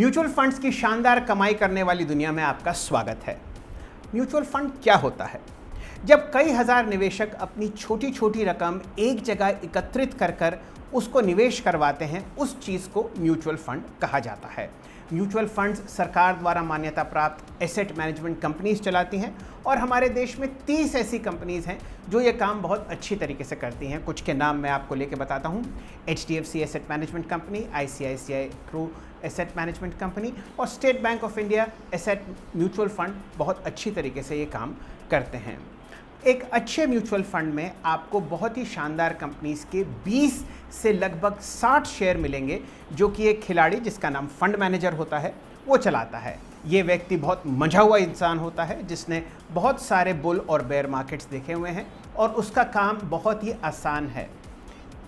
Mutual funds की शानदार कमाई करने वाली दुनिया में आपका स्वागत है। म्यूचुअल फंड क्या होता है? जब कई हजार निवेशक अपनी छोटी छोटी रकम एक जगह एकत्रित कर उसको निवेश करवाते हैं, उस चीज़ को म्यूचुअल फंड कहा जाता है। म्यूचुअल फंड्स सरकार द्वारा मान्यता प्राप्त एसेट मैनेजमेंट कंपनीज चलाती हैं और हमारे देश में 30 ऐसी कंपनीज हैं जो ये काम बहुत अच्छी तरीके से करती हैं। कुछ के नाम मैं आपको लेके बताता हूँ। HDFC asset management company, ICICI Pru asset management company और State Bank of India asset mutual fund बहुत अच्छी तरीके से ये काम करते हैं। एक अच्छे म्यूचुअल फंड में आपको बहुत ही शानदार कंपनीज के 20 से लगभग 60 शेयर मिलेंगे, जो कि एक खिलाड़ी जिसका नाम फंड मैनेजर होता है वो चलाता है। ये व्यक्ति बहुत मंझा हुआ इंसान होता है जिसने बहुत सारे बुल और बेयर मार्केट्स देखे हुए हैं और उसका काम बहुत ही आसान है।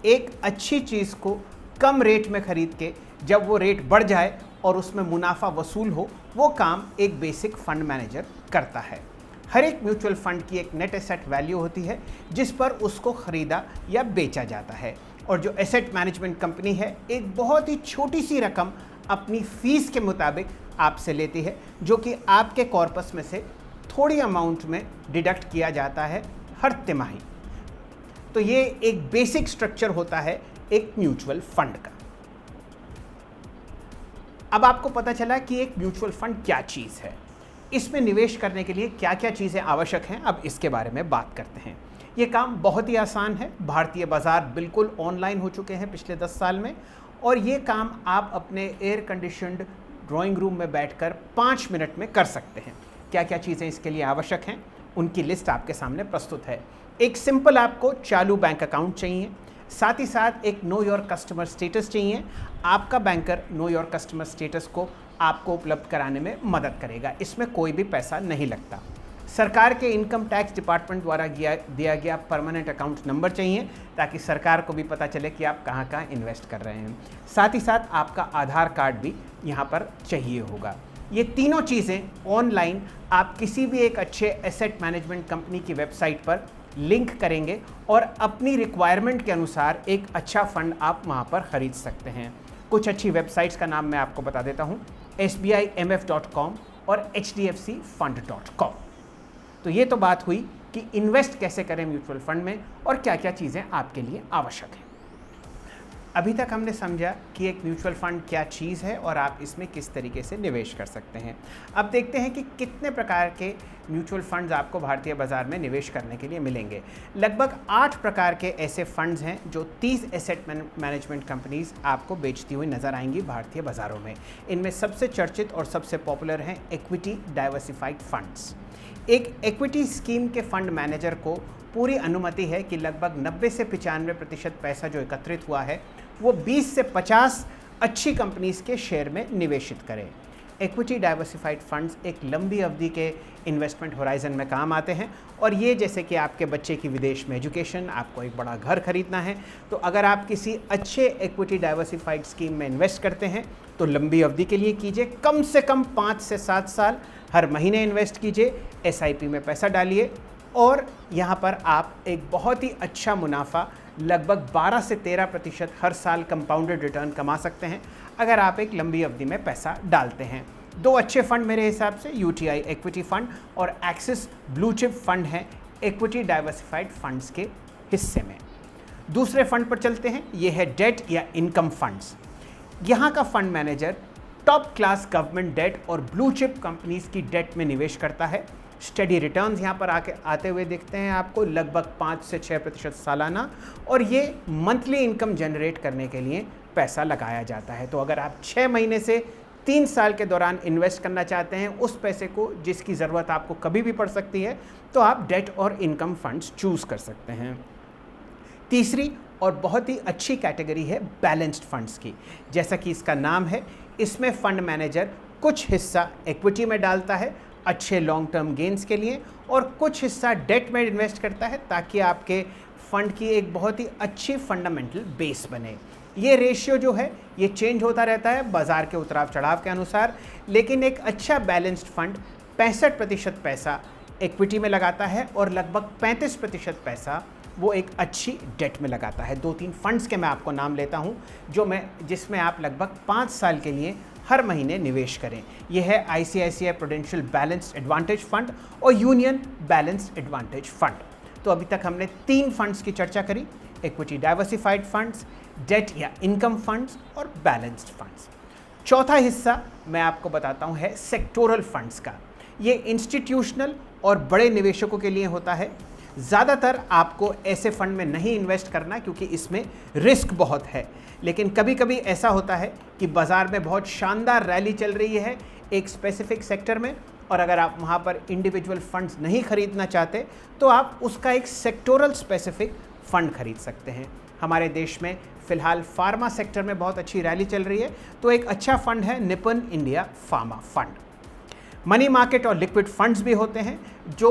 एक अच्छी चीज़ को कम रेट में खरीद के जब वो रेट बढ़ जाए और उसमें मुनाफा वसूल हो, वो काम एक बेसिक फंड मैनेजर करता है। हर एक म्यूचुअल फंड की एक नेट एसेट वैल्यू होती है जिस पर उसको खरीदा या बेचा जाता है, और जो एसेट मैनेजमेंट कंपनी है एक बहुत ही छोटी सी रकम अपनी फीस के मुताबिक आपसे लेती है, जो कि आपके कॉर्पस में से थोड़ी अमाउंट में डिडक्ट किया जाता है हर तिमाही। तो ये एक बेसिक स्ट्रक्चर होता है एक म्यूचुअल फंड का। अब आपको पता चला कि एक म्यूचुअल फंड क्या चीज़ है, इसमें निवेश करने के लिए क्या क्या चीज़ें आवश्यक हैं। अब इसके बारे में बात करते हैं। ये काम बहुत ही आसान है। भारतीय बाजार बिल्कुल ऑनलाइन हो चुके हैं पिछले 10 साल में, और ये काम आप अपने एयर कंडीशनड ड्राइंग रूम में बैठकर 5 मिनट में कर सकते हैं। क्या क्या चीज़ें इसके लिए आवश्यक हैं, उनकी लिस्ट आपके सामने प्रस्तुत है। एक सिंपल आपको चालू बैंक अकाउंट चाहिए, साथ ही साथ एक नो योर कस्टमर स्टेटस चाहिए। आपका banker know your customer status को आपको उपलब्ध कराने में मदद करेगा, इसमें कोई भी पैसा नहीं लगता। सरकार के इनकम टैक्स डिपार्टमेंट द्वारा दिया गया परमानेंट अकाउंट नंबर चाहिए, ताकि सरकार को भी पता चले कि आप कहाँ कहाँ इन्वेस्ट कर रहे हैं। साथ ही साथ आपका आधार कार्ड भी यहाँ पर चाहिए होगा। ये तीनों चीज़ें ऑनलाइन आप किसी भी एक अच्छे एसेट मैनेजमेंट कंपनी की वेबसाइट पर लिंक करेंगे और अपनी रिक्वायरमेंट के अनुसार एक अच्छा फंड आप वहाँ पर खरीद सकते हैं। कुछ अच्छी वेबसाइट्स का नाम मैं आपको बता देता हूँ, SBIMF.com और HDFCfund.com। तो ये तो बात हुई कि इन्वेस्ट कैसे करें म्यूचुअल फंड में और क्या क्या चीज़ें आपके लिए आवश्यक हैं। अभी तक हमने समझा कि एक म्यूचुअल फंड क्या चीज़ है और आप इसमें किस तरीके से निवेश कर सकते हैं। अब देखते हैं कि कितने प्रकार के म्यूचुअल फंड्स आपको भारतीय बाज़ार में निवेश करने के लिए मिलेंगे। लगभग 8 प्रकार के ऐसे फंड्स हैं जो 30 एसेट मैनेजमेंट कंपनीज आपको बेचती हुई नज़र आएंगी भारतीय बाज़ारों में। इनमें सबसे चर्चित और सबसे पॉपुलर हैं इक्विटी डाइवर्सिफाइड फंड्स। एक इक्विटी स्कीम के फंड मैनेजर को पूरी अनुमति है कि लगभग 90 से 95% पैसा जो एकत्रित हुआ है वो 20 से 50 अच्छी कंपनीज के शेयर में निवेशित करें। इक्विटी डाइवर्सिफाइड फंड्स एक लंबी अवधि के इन्वेस्टमेंट होराइजन में काम आते हैं, और ये जैसे कि आपके बच्चे की विदेश में एजुकेशन, आपको एक बड़ा घर खरीदना है, तो अगर आप किसी अच्छे इक्विटी डाइवर्सिफाइड स्कीम में इन्वेस्ट करते हैं तो लंबी अवधि के लिए कीजिए, कम से कम 5 से 7 साल हर महीने इन्वेस्ट कीजिए, SIP में पैसा डालिए और यहाँ पर आप एक बहुत ही अच्छा मुनाफा लगभग 12 से 13% हर साल कंपाउंडेड रिटर्न कमा सकते हैं अगर आप एक लंबी अवधि में पैसा डालते हैं। 2 अच्छे फंड मेरे हिसाब से UTI इक्विटी फंड और एक्सिस ब्लू चिप फंड हैं इक्विटी डाइवर्सिफाइड फंड्स के हिस्से में। दूसरे फंड पर चलते हैं। ये है डेट या इनकम फंड्स। यहाँ का fund manager top class government debt और ब्लू चिप कंपनीज की डेट में निवेश करता है। स्टडी रिटर्न्स यहाँ पर आते हुए दिखते हैं आपको, लगभग 5 से 6% सालाना, और ये मंथली इनकम जनरेट करने के लिए पैसा लगाया जाता है। तो अगर आप 6 महीने से 3 साल के दौरान इन्वेस्ट करना चाहते हैं उस पैसे को जिसकी ज़रूरत आपको कभी भी पड़ सकती है, तो आप डेट और इनकम फंड्स चूज़ कर सकते हैं। तीसरी और बहुत ही अच्छी कैटेगरी है बैलेंस्ड फंड्स की। जैसा कि इसका नाम है, इसमें फंड मैनेजर कुछ हिस्सा इक्विटी में डालता है अच्छे लॉन्ग टर्म गेंस के लिए, और कुछ हिस्सा डेट में इन्वेस्ट करता है ताकि आपके फंड की एक बहुत ही अच्छी फंडामेंटल बेस बने। ये रेशियो जो है ये चेंज होता रहता है बाज़ार के उतराव चढ़ाव के अनुसार, लेकिन एक अच्छा बैलेंस्ड फंड 65% पैसा इक्विटी में लगाता है और लगभग 35% पैसा वो एक अच्छी डेट में लगाता है। 2-3 फंड्स के मैं आपको नाम लेता हूँ जिसमें आप लगभग 5 साल के लिए हर महीने निवेश करें। यह है ICICI prudential balanced advantage fund और यूनियन बैलेंस्ड एडवांटेज फंड। तो अभी तक हमने 3 फंड्स की चर्चा करी, इक्विटी डाइवर्सिफाइड फंड्स, डेट या इनकम फंड्स और बैलेंस्ड फंड्स। चौथा हिस्सा मैं आपको बताता हूं है सेक्टोरल फंड्स का। ये इंस्टीट्यूशनल और बड़े निवेशकों के लिए होता है। ज़्यादातर आपको ऐसे फंड में नहीं इन्वेस्ट करना क्योंकि इसमें रिस्क बहुत है, लेकिन कभी कभी ऐसा होता है कि बाज़ार में बहुत शानदार रैली चल रही है एक स्पेसिफिक सेक्टर में, और अगर आप वहाँ पर इंडिविजुअल फंड्स नहीं खरीदना चाहते तो आप उसका एक सेक्टोरल स्पेसिफिक फंड खरीद सकते हैं। हमारे देश में फ़िलहाल फार्मा सेक्टर में बहुत अच्छी रैली चल रही है, तो एक अच्छा फंड है Nippon India pharma fund. Money market और लिक्विड फंड्स भी होते हैं जो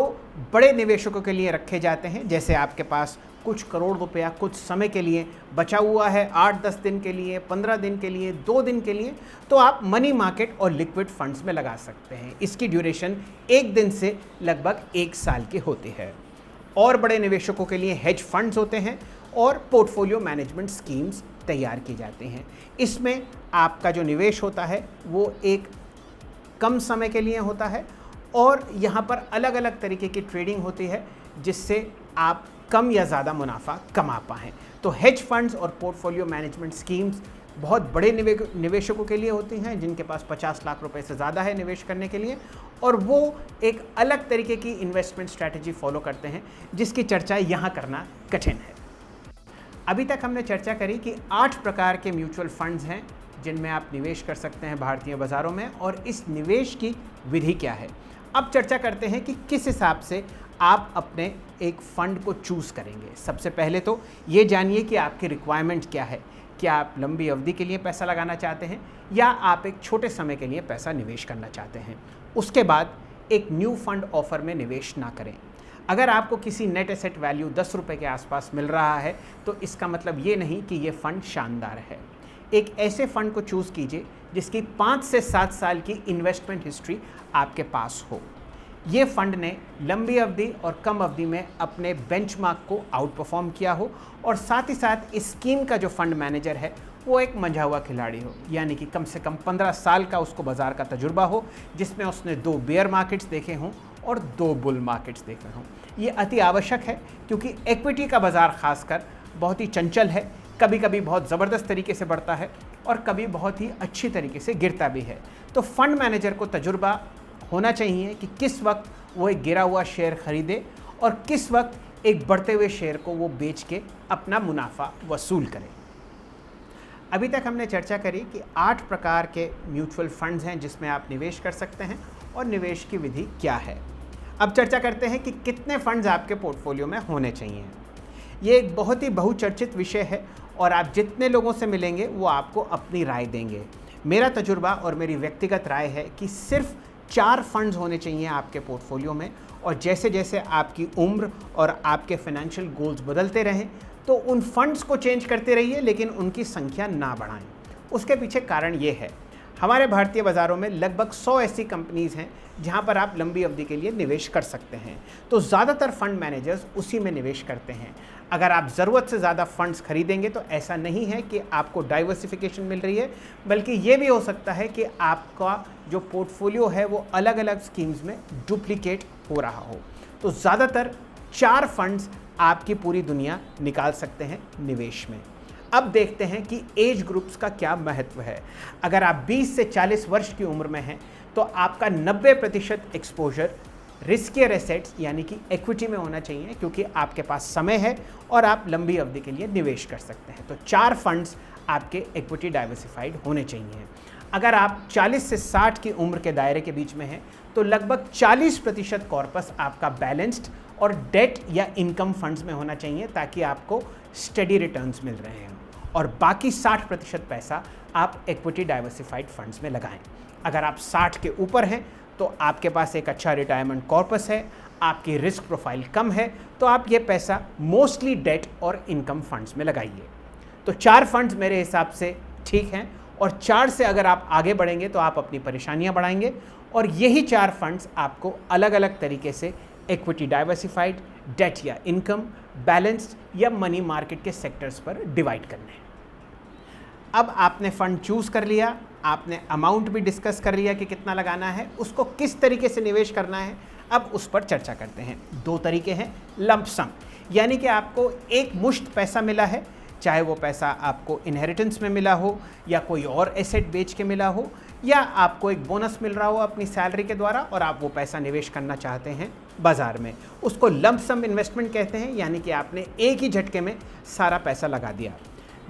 बड़े निवेशकों के लिए रखे जाते हैं। जैसे आपके पास कुछ करोड़ रुपया कुछ समय के लिए बचा हुआ है, 8-10 दिन के लिए, 15 दिन के लिए, 2 दिन के लिए, तो आप मनी मार्केट और लिक्विड फंड्स में लगा सकते हैं। इसकी ड्यूरेशन 1 दिन से लगभग 1 साल की होती है। और बड़े निवेशकों के लिए हेज फंड्स होते हैं और पोर्टफोलियो मैनेजमेंट स्कीम्स तैयार की जाती हैं। इसमें आपका जो निवेश होता है वो एक कम समय के लिए होता है और यहाँ पर अलग अलग तरीके की ट्रेडिंग होती है जिससे आप कम या ज़्यादा मुनाफा कमा पाएँ। तो हेज फंड्स और पोर्टफोलियो मैनेजमेंट स्कीम्स बहुत बड़े निवेशकों के लिए होती हैं जिनके पास 50 लाख रुपए से ज़्यादा है निवेश करने के लिए, और वो एक अलग तरीके की इन्वेस्टमेंट स्ट्रैटेजी फॉलो करते हैं जिसकी चर्चा यहाँ करना कठिन है। अभी तक हमने चर्चा करी कि 8 प्रकार के म्यूचुअल फंड्स हैं जिनमें आप निवेश कर सकते हैं भारतीय बाज़ारों में, और इस निवेश की विधि क्या है। अब चर्चा करते हैं कि किस हिसाब से आप अपने एक फ़ंड को चूज़ करेंगे। सबसे पहले तो ये जानिए कि आपकी रिक्वायरमेंट क्या है। क्या आप लंबी अवधि के लिए पैसा लगाना चाहते हैं या आप एक छोटे समय के लिए पैसा निवेश करना चाहते हैं। उसके बाद एक न्यू फंड ऑफर में निवेश ना करें। अगर आपको किसी नेट एसेट वैल्यू 10 रुपये के आसपास मिल रहा है तो इसका मतलब ये नहीं कि ये फ़ंड शानदार है। एक ऐसे फ़ंड को चूज़ कीजिए जिसकी 5 से 7 साल की इन्वेस्टमेंट हिस्ट्री आपके पास हो। ये फ़ंड ने लंबी अवधि और कम अवधि में अपने बेंचमार्क को आउट परफॉर्म किया हो, और साथ ही साथ इस स्कीम का जो फंड मैनेजर है वो एक मंझा हुआ खिलाड़ी हो, यानी कि कम से कम 15 साल का उसको बाज़ार का तजुर्बा हो, जिसमें उसने 2 बेयर मार्केट्स देखे हों और 2 बुल मार्केट्स देखे हों। ये अति आवश्यक है क्योंकि इक्विटी का बाज़ार खासकर बहुत ही चंचल है, कभी कभी बहुत ज़बरदस्त तरीके से बढ़ता है और कभी बहुत ही अच्छी तरीके से गिरता भी है। तो फंड मैनेजर को तजुर्बा होना चाहिए कि किस वक्त वो एक गिरा हुआ शेयर खरीदे और किस वक्त एक बढ़ते हुए शेयर को वो बेच के अपना मुनाफा वसूल करे। अभी तक हमने चर्चा करी कि 8 प्रकार के म्यूचुअल फंड्स हैं जिसमें आप निवेश कर सकते हैं और निवेश की विधि क्या है। अब चर्चा करते हैं कि कितने फंड्स आपके पोर्टफोलियो में होने चाहिए। ये एक बहुत ही बहुचर्चित विषय है और आप जितने लोगों से मिलेंगे वो आपको अपनी राय देंगे। मेरा तजुर्बा और मेरी व्यक्तिगत राय है कि सिर्फ 4 फंड्स होने चाहिए आपके पोर्टफोलियो में, और जैसे जैसे आपकी उम्र और आपके फाइनेंशियल गोल्स बदलते रहें तो उन फंड्स को चेंज करते रहिए, लेकिन उनकी संख्या ना बढ़ाएं। उसके पीछे कारण ये है, हमारे भारतीय बाज़ारों में लगभग 100 ऐसी कंपनीज़ हैं जहां पर आप लंबी अवधि के लिए निवेश कर सकते हैं, तो ज़्यादातर फंड मैनेजर्स उसी में निवेश करते हैं। अगर आप ज़रूरत से ज़्यादा फंड्स खरीदेंगे तो ऐसा नहीं है कि आपको डाइवर्सिफिकेशन मिल रही है, बल्कि ये भी हो सकता है कि आपका जो पोर्टफोलियो है वो अलग अलग स्कीम्स में डुप्लीकेट हो रहा हो। तो ज़्यादातर 4 फंड्स आपकी पूरी दुनिया निकाल सकते हैं निवेश में। अब देखते हैं कि एज ग्रुप्स का क्या महत्व है। अगर आप 20 से 40 वर्ष की उम्र में हैं तो आपका 90% एक्सपोजर रिस्कियर एसेट्स यानी कि इक्विटी में होना चाहिए, क्योंकि आपके पास समय है और आप लंबी अवधि के लिए निवेश कर सकते हैं। तो 4 फंड्स आपके इक्विटी डाइवर्सिफाइड होने चाहिए। अगर आप 40 से 60 की उम्र के दायरे के बीच में हैं तो लगभग 40% कॉर्पस आपका बैलेंस्ड और डेट या इनकम फंड्स में होना चाहिए, ताकि आपको स्टेडी रिटर्न्स मिल रहे हैं, और बाकी 60% पैसा आप इक्विटी डाइवर्सिफाइड फंड्स में लगाएं। अगर आप 60 के ऊपर हैं तो आपके पास एक अच्छा रिटायरमेंट कॉर्पस है, आपकी रिस्क प्रोफाइल कम है, तो आप ये पैसा मोस्टली डेट और इनकम फंड्स में लगाइए। तो 4 फंड्स मेरे हिसाब से ठीक हैं, और 4 से अगर आप आगे बढ़ेंगे तो आप अपनी परेशानियां बढ़ाएंगे, और यही 4 फंड्स आपको अलग अलग तरीके से इक्विटी डाइवर्सिफाइड, डेट या इनकम, बैलेंस्ड या मनी मार्केट के सेक्टर्स पर डिवाइड करने हैं। अब आपने फंड चूज़ कर लिया, आपने अमाउंट भी डिस्कस कर लिया कि कितना लगाना है, उसको किस तरीके से निवेश करना है, अब उस पर चर्चा करते हैं। दो तरीके हैं, लंप सम यानी कि आपको एक मुश्त पैसा मिला है, चाहे वो पैसा आपको इनहेरिटेंस में मिला हो या कोई और एसेट बेच के मिला हो, या आपको एक बोनस मिल रहा हो अपनी सैलरी के द्वारा और आप वो पैसा निवेश करना चाहते हैं बाज़ार में, उसको लंप सम इन्वेस्टमेंट कहते हैं। यानी कि आपने एक ही झटके में सारा पैसा लगा दिया।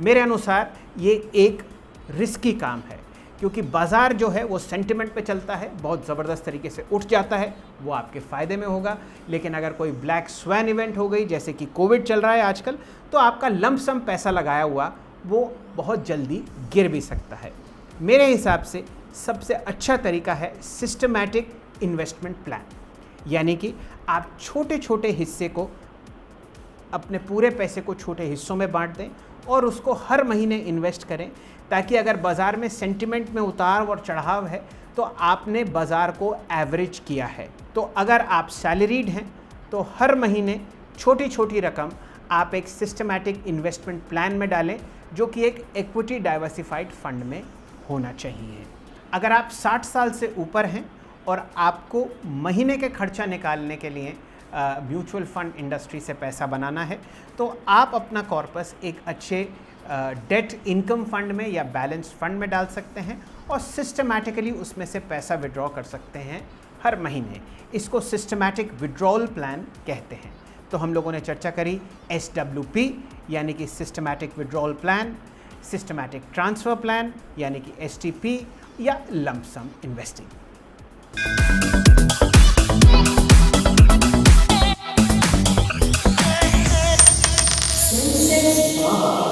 मेरे अनुसार ये एक रिस्की काम है, क्योंकि बाज़ार जो है वो सेंटिमेंट पे चलता है, बहुत ज़बरदस्त तरीके से उठ जाता है, वो आपके फ़ायदे में होगा। लेकिन अगर कोई ब्लैक स्वैन इवेंट हो गई, जैसे कि कोविड चल रहा है आजकल, तो आपका लंप सम पैसा लगाया हुआ वो बहुत जल्दी गिर भी सकता है। मेरे हिसाब से सबसे अच्छा तरीका है सिस्टमैटिक इन्वेस्टमेंट प्लान, यानी कि आप छोटे छोटे हिस्से को, अपने पूरे पैसे को छोटे हिस्सों में बांट दें और उसको हर महीने इन्वेस्ट करें, ताकि अगर बाज़ार में सेंटिमेंट में उतार और चढ़ाव है तो आपने बाज़ार को एवरेज किया है। तो अगर आप सैलरीड हैं तो हर महीने छोटी छोटी रकम आप एक सिस्टमैटिक इन्वेस्टमेंट प्लान में डालें, जो कि एक इक्विटी डाइवर्सिफाइड फंड में होना चाहिए। अगर आप 60 साल से ऊपर हैं और आपको महीने के खर्चा निकालने के लिए म्यूचुअल फंड इंडस्ट्री से पैसा बनाना है, तो आप अपना कॉर्पस एक अच्छे डेट इनकम फंड में या बैलेंस फंड में डाल सकते हैं और सिस्टमैटिकली उसमें से पैसा विड्रॉ कर सकते हैं हर महीने। इसको सिस्टमैटिक विड्रॉल प्लान कहते हैं। तो हम लोगों ने चर्चा करी SWP यानी कि systematic withdrawal plan, systematic transfer plan यानी कि STP, या लंप सम इन्वेस्टिंग। Sunset Bar.